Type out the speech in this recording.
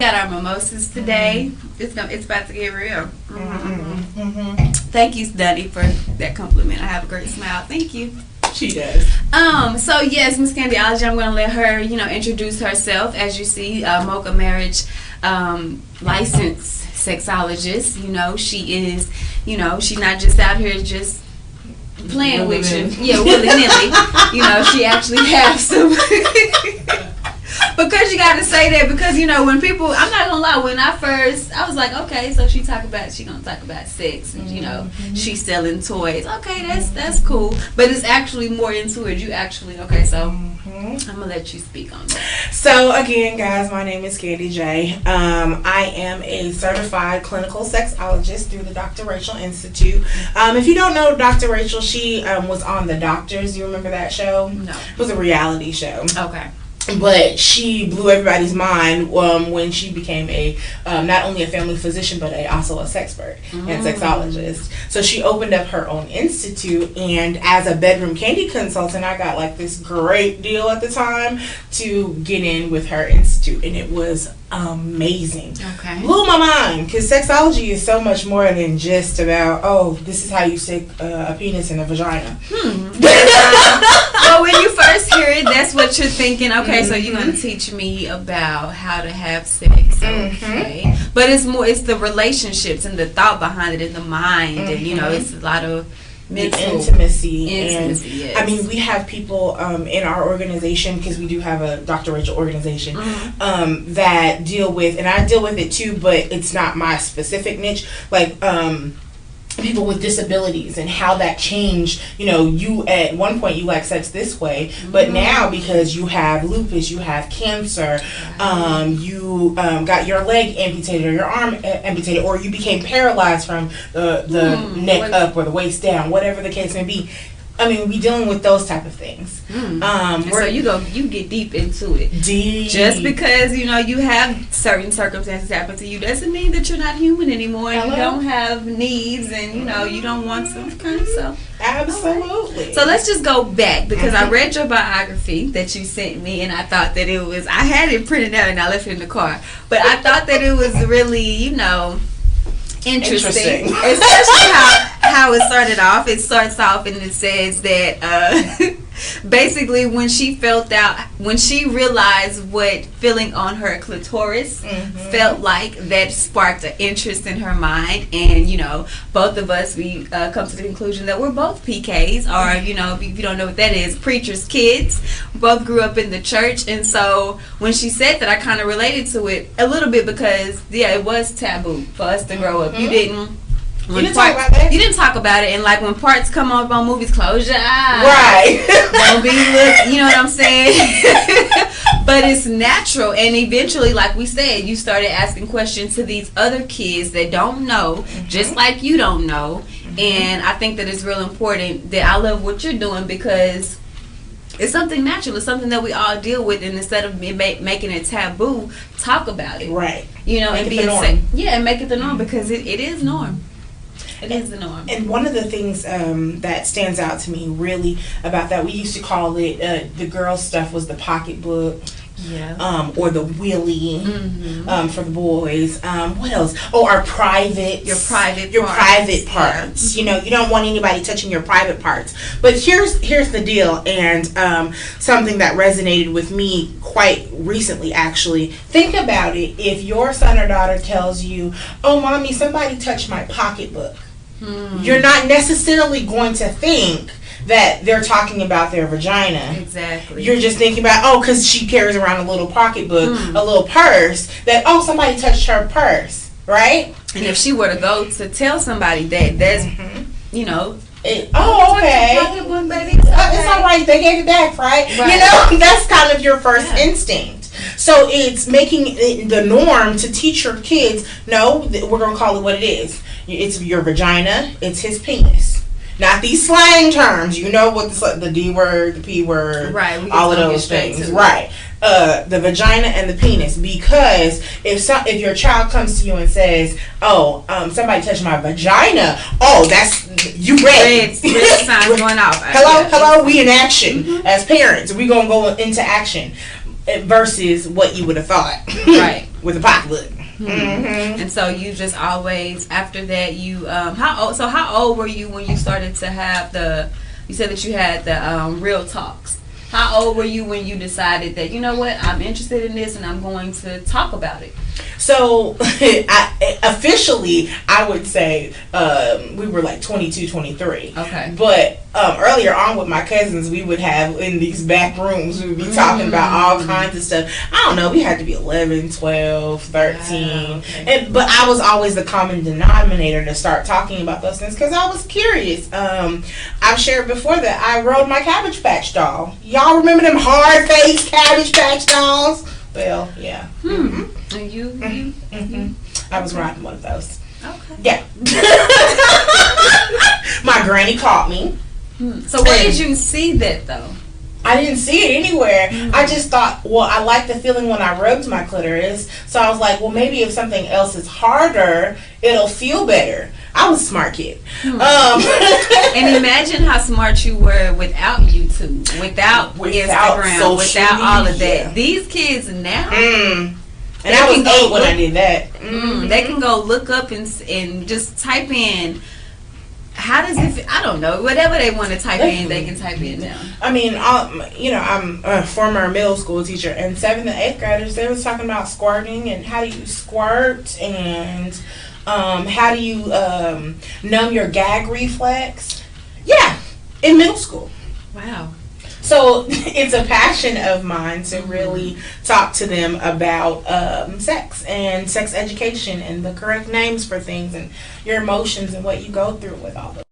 Got our mimosas today. It's about to get real. Thank you, Duddy, for that compliment. I have a great smile. Thank you. She does. So yes, Miss Candyology, I'm gonna let her, introduce herself. As you see, Mocha Marriage licensed sexologist. She is, she's not just out here just playing with you. Yeah, willy nilly. She actually has some. Because you got to say that, because when people, I'm not gonna lie, when I was like, okay, so she gonna talk about sex, and she's selling toys. Okay, that's cool, but it's actually more into it. You actually so I'm gonna let you speak on that. So again, guys, my name is Candy J. I am a certified clinical sexologist through the Dr. Rachel Institute. If you don't know Dr. Rachel, she was on The Doctors. You remember that show? No, it was a reality show. Okay. But she blew everybody's mind when she became not only a family physician, but also a sexpert and sexologist. So she opened up her own institute, and as a bedroom candy consultant, I got like this great deal at the time to get in with her institute, and it was amazing. Okay. Blew my mind, because sexology is so much more than just about, this is how you stick a penis in a vagina. Well, when you first hear it, that's what you're thinking. Okay, so you're going to teach me about how to have sex. Okay. But it's the relationships and the thought behind it and the mind. And, it's a lot of mental intimacy. Yes. I mean, we have people in our organization, because we do have a Dr. Rachel organization, that deal with, and I deal with it too, but it's not my specific niche, like people with disabilities and how that changed. You at one point you like sex this way, but now because you have lupus, you have cancer, you got your leg amputated or your arm amputated, or you became paralyzed from the neck up or the waist down, whatever the case may be. I mean, we dealing with those type of things. So you get deep into it. Just because you have certain circumstances happen to you doesn't mean that you're not human anymore. And you don't have needs, and you don't want some kind of stuff. Absolutely. Right. So let's just go back, because I read your biography that you sent me, and I thought that it was. I had it printed out and I left it in the car, but I thought that it was really interesting. Especially how it started off. It starts off and it says that basically when she realized what feeling on her clitoris felt like, that sparked an interest in her mind. And both of us, we come to the conclusion that we're both PKs, or if you don't know what that is, preachers' kids. Both grew up in the church, and so when she said that, I kind of related to it a little bit, because it was taboo for us to grow up. You didn't talk about that. You didn't talk about it, and like when parts come up on movies, close your eyes. Right. Don't be look. You know what I'm saying? But it's natural, and eventually, like we said, you started asking questions to these other kids that don't know, just like you don't know. And I think that it's real important that I love what you're doing, because it's something natural. It's something that we all deal with, and instead of making it taboo, talk about it. Right. And be and make it the norm, because it is norm. It is the norm. And one of the things that stands out to me really about that, we used to call it, the girl stuff was the pocketbook. Yeah. Or the willy for the boys. What else? Oh, our private. Your private parts. Yeah. You don't want anybody touching your private parts. But here's the deal, and something that resonated with me quite recently, actually. Think about it. If your son or daughter tells you, "Oh, mommy, somebody touched my pocketbook," you're not necessarily going to think that they're talking about their vagina. Exactly. You're just thinking about, because she carries around a little pocketbook, a little purse, that, somebody touched her purse, right? And if she were to go to tell somebody that, that's, okay. It's all right. They gave it back, right? That's kind of your first instinct. So it's making it the norm to teach your kids, no, we're going to call it what it is. It's your vagina. It's his penis. Not these slang terms. You know what the D word, the P word, right? All of those things, right? The vagina and the penis. Because if your child comes to you and says, somebody touched my vagina, that's you ready. Red signs going off. Hello, we in action as parents. We gonna go into action versus what you would have thought. Right. with a pocketbook. And so you just always, after that, you how old were you when you started to have you said that you had the real talks? How old were you when you decided that, you know what, I'm interested in this and I'm going to talk about it? So, officially, I would say we were like 22, 23. Okay. But earlier on with my cousins, we would have in these back rooms, we would be talking about all kinds of stuff. I don't know, we had to be 11, 12, 13. Wow, okay. But I was always the common denominator to start talking about those things because I was curious. I've shared before that I rode my Cabbage Patch doll. Y'all remember them hard-faced Cabbage Patch dolls? Well, yeah. And you? I was riding one of those. Okay. Yeah. My granny caught me. So where did you see that though? I didn't see it anywhere. I just thought, well, I like the feeling when I rubbed my clitoris. So I was like, well, maybe if something else is harder, it'll feel better. I was a smart kid. And imagine how smart you were without YouTube, without Instagram, without all of that. These kids now, and I was 8 when I did that. They can go look up and just type in. How does it feel? I don't know. Whatever they want to type in, they can type in now. I mean, I'm a former middle school teacher, and 7th and 8th graders, they was talking about squirting and how do you squirt and how do you numb your gag reflex. Yeah, in middle school. Wow. So it's a passion of mine to really talk to them about sex and sex education and the correct names for things and your emotions and what you go through with all those.